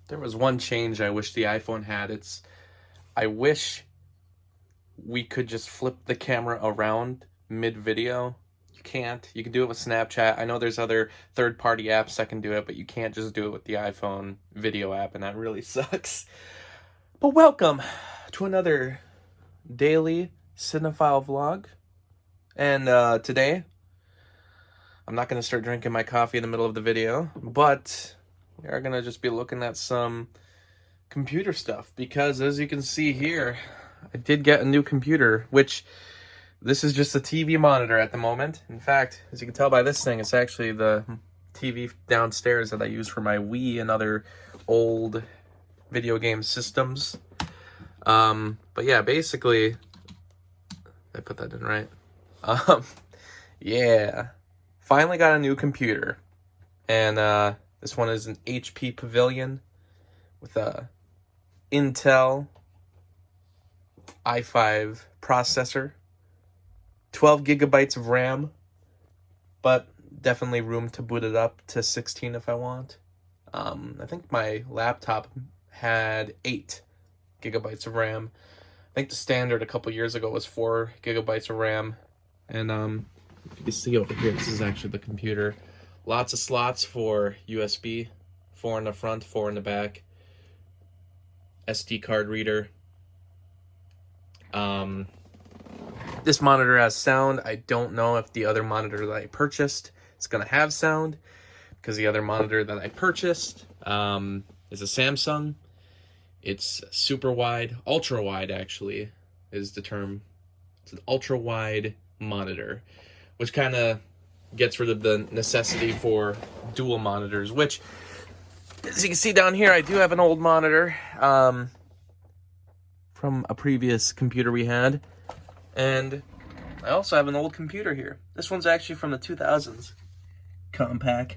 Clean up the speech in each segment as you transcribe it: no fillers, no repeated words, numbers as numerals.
There was one change I wish the iPhone had. I wish we could just flip the camera around mid-video. You can't. You can do it with Snapchat. I know there's other third-party apps that can do it, but you can't just do it with the iPhone video app, and that really sucks. But welcome to another daily cinephile vlog. And today, I'm not going to start drinking my coffee in the middle of the video, but we are going to just be looking at some computer stuff, because as you can see here, I did get a new computer, which this is just a TV monitor at the moment. In fact, as you can tell by this thing, it's actually the TV downstairs that I use for my Wii and other old video game systems. But yeah, basically, I put that in right. Yeah, finally got a new computer, and this one is an HP Pavillion with a Intel i5 processor, 12 gigabytes of RAM, but definitely room to boot it up to 16 if I want. I think my laptop had 8 gigabytes of RAM. I think the standard a couple years ago was 4 gigabytes of RAM. And you can see over here, this is actually the computer. Lots of slots for USB, 4 in the front, 4 in the back. SD card reader. This monitor has sound. I don't know if the other monitor that I purchased is going to have sound, because the other monitor that I purchased is a Samsung. It's super wide, ultra wide actually is the term. It's an ultra wide monitor, which kind of gets rid of the necessity for dual monitors, which, as you can see down here, I do have an old monitor from a previous computer we had, and I also have an old computer here. This one's actually from the 2000s compact,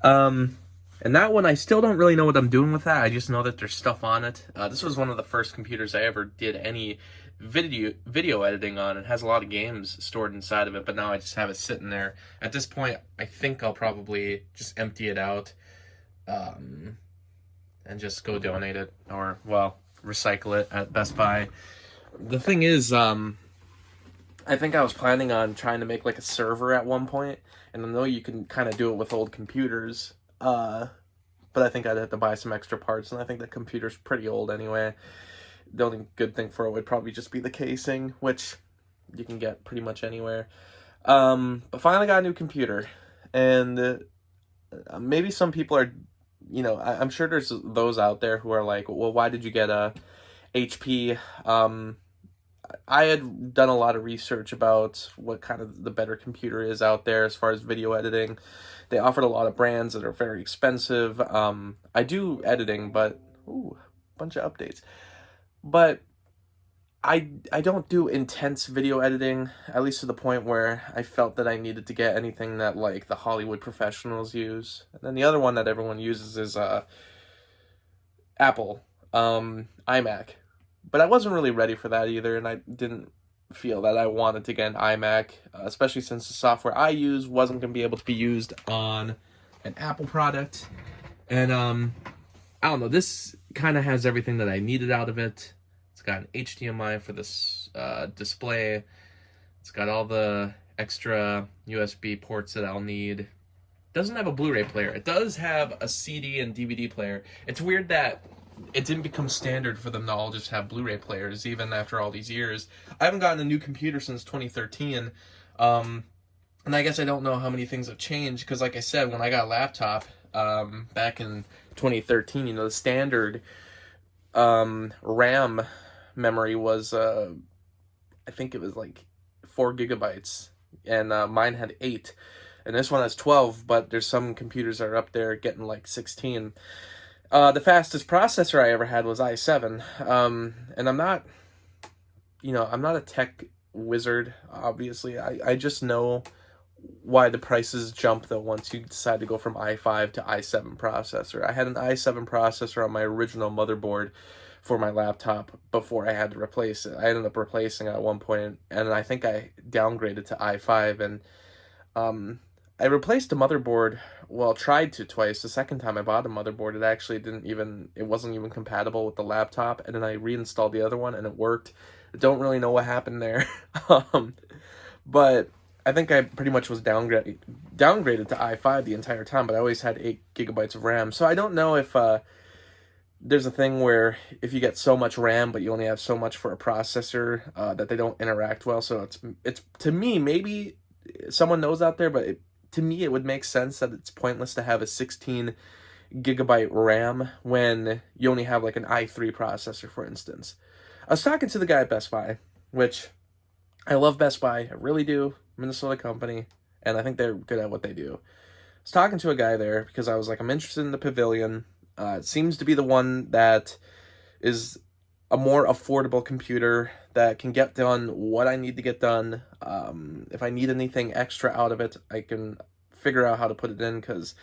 and that one I still don't really know what I'm doing with that. I just know that there's stuff on it. This was one of the first computers I ever did any video editing on. It has a lot of games stored inside of it, but now I just have it sitting there. At this point, I think I'll probably just empty it out and just go donate it, or, well, recycle it at Best Buy. The thing is, I think I was planning on trying to make like a server at one point, and I know you can kind of do it with old computers, but I think I'd have to buy some extra parts, and I think the computer's pretty old anyway. The only good thing for it would probably just be the casing, which you can get pretty much anywhere. But finally got a new computer, and maybe some people are, you know, I'm sure there's those out there who are like, well, why did you get a HP? I had done a lot of research about what kind of the better computer is out there as far as video editing. They offered a lot of brands that are very expensive. I do editing, but bunch of updates. But I don't do intense video editing, at least to the point where I felt that I needed to get anything that like the Hollywood professionals use. And then the other one that everyone uses is Apple iMac. But I wasn't really ready for that either, and I didn't feel that I wanted to get an iMac, especially since the software I use wasn't going to be able to be used on an Apple product. And I don't know, this kind of has everything that I needed out of it. It's got an HDMI for this display. It's got all the extra USB ports that I'll need. It doesn't have a Blu-ray player. It does have a CD and DVD player. It's weird that it didn't become standard for them to all just have Blu-ray players, even after all these years. I haven't gotten a new computer since 2013, and I guess I don't know how many things have changed, because like I said, when I got a laptop back in 2013, you know, the standard RAM memory was, I think it was like 4 gigabytes, and mine had 8, and this one has 12, but there's some computers that are up there getting like 16. The fastest processor I ever had was i7, and I'm not a tech wizard, obviously. I just know why the prices jump, though, once you decide to go from i5 to i7 processor. I had an i7 processor on my original motherboard for my laptop before I had to replace it. I ended up replacing it at one point, and I think I downgraded to i5, and I replaced the motherboard, well, tried to twice. The second time I bought a motherboard, it actually it wasn't even compatible with the laptop, and then I reinstalled the other one, and it worked. I don't really know what happened there, but I think I pretty much was downgraded to i5 the entire time, but I always had 8 gigabytes of RAM, so I don't know if there's a thing where if you get so much RAM, but you only have so much for a processor, that they don't interact well, so it's to me, maybe someone knows out there, but to me, it would make sense that it's pointless to have a 16 gigabyte RAM when you only have like an i3 processor, for instance. I was talking to the guy at Best Buy, which I love Best Buy. I really do. Minnesota company, and I think they're good at what they do. I was talking to a guy there because I was like, I'm interested in the Pavillion. It seems to be the one that is a more affordable computer that can get done what I need to get done. If I need anything extra out of it, I can figure out how to put it in, because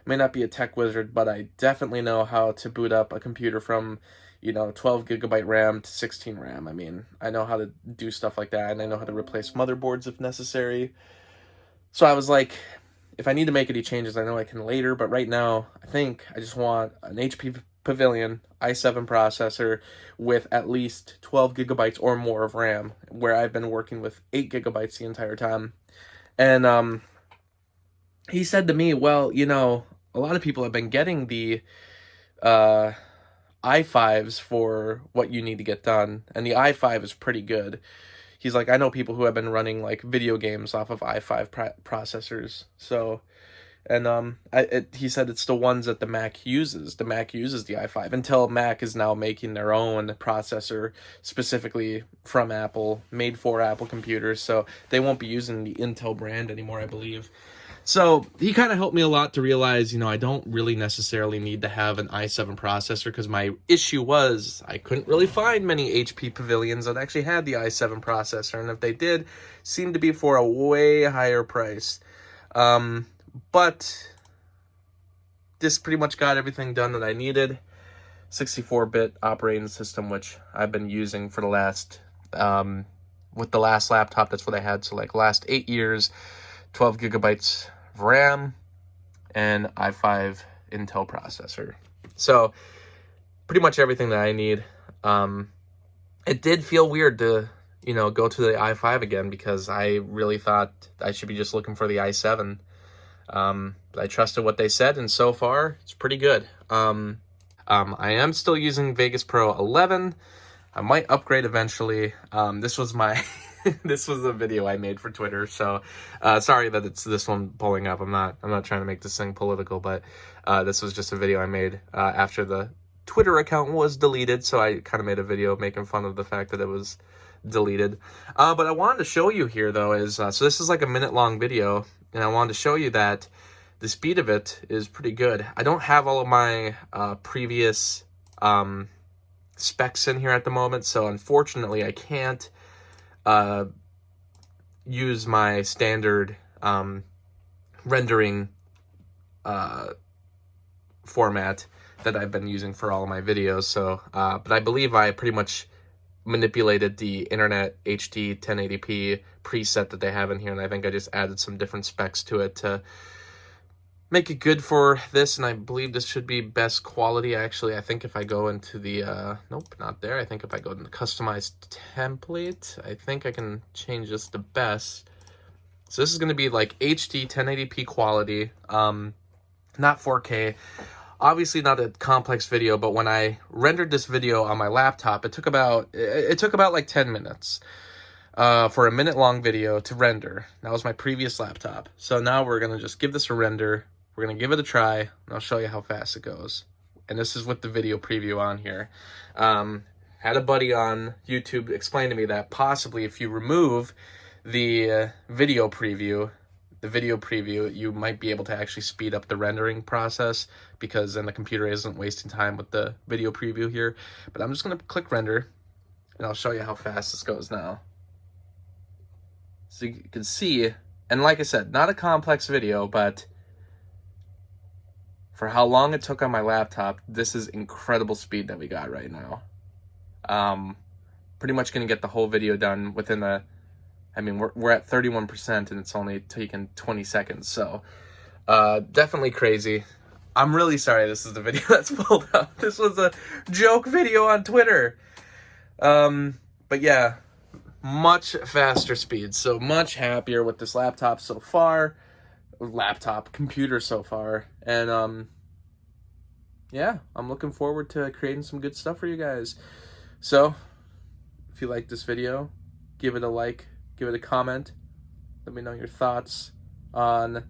I may not be a tech wizard, but I definitely know how to boot up a computer from, 12 gigabyte RAM to 16 RAM. I mean, I know how to do stuff like that, and I know how to replace motherboards if necessary. So I was like, if I need to make any changes, I know I can later, but right now, I think I just want an HP Pavillion i7 processor with at least 12 gigabytes or more of RAM, where I've been working with 8 gigabytes the entire time. And he said to me, well, a lot of people have been getting the i5s for what you need to get done, and the i5 is pretty good. He's like, I know people who have been running like video games off of i5 processors. So, and he said it's the ones that the Mac uses. The Mac uses the i5 until Mac is now making their own processor specifically from Apple, made for Apple computers. So they won't be using the Intel brand anymore, I believe. So he kind of helped me a lot to realize, I don't really necessarily need to have an i7 processor, because my issue was I couldn't really find many HP Pavilions that actually had the i7 processor, and if they did, seemed to be for a way higher price. But this pretty much got everything done that I needed. 64-bit operating system, which I've been using for the last, with the last laptop, that's what I had. So like last 8 years, 12 gigabytes of RAM, and i5 Intel processor. So pretty much everything that I need. It did feel weird to, go to the i5 again, because I really thought I should be just looking for the i7. But I trusted what they said, and so far it's pretty good. I am still using Vegas Pro 11. I might upgrade eventually. This was my this was a video I made for Twitter, so sorry that it's this one pulling up. I'm not trying to make this thing political, but this was just a video I made after the Twitter account was deleted, so I kind of made a video making fun of the fact that it was deleted. But I wanted to show you here, though, is so this is like a minute-long video, and I wanted to show you that the speed of it is pretty good. I don't have all of my previous specs in here at the moment, so unfortunately I can't use my standard rendering format that I've been using for all of my videos. So, but I believe I pretty much manipulated the Internet HD 1080p preset that they have in here, and I think I just added some different specs to it to make it good for this, and I believe this should be best quality. Actually, I think if I go into the, nope, not there. I think if I go to the customized template, I think I can change this to best. So this is going to be like HD 1080p quality, not 4K. Obviously not a complex video, but when I rendered this video on my laptop, it took about like 10 minutes for a minute-long video to render. That was my previous laptop. So now we're going to just give this a render. We're going to give it a try, and I'll show you how fast it goes. And this is with the video preview on here. Had a buddy on YouTube explain to me that possibly if you remove the video preview, you might be able to actually speed up the rendering process, because then the computer isn't wasting time with the video preview here. But I'm just going to click render, and I'll show you how fast this goes now. So you can see, and like I said, not a complex video, but for how long it took on my laptop, this is incredible speed that we got right now. Pretty much going to get the whole video done within a I mean, we're at 31% and it's only taken 20 seconds. So definitely crazy. I'm really sorry this is the video that's pulled up. This was a joke video on Twitter. But yeah, much faster speeds. So much happier with this laptop so far. Computer so far. And yeah, I'm looking forward to creating some good stuff for you guys. So if you like this video, give it a like, give it a comment. Let me know your thoughts on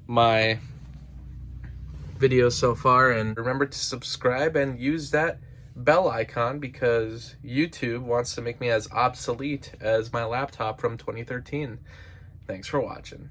my videos so far, and remember to subscribe and use that bell icon because YouTube wants to make me as obsolete as my laptop from 2013. Thanks for watching.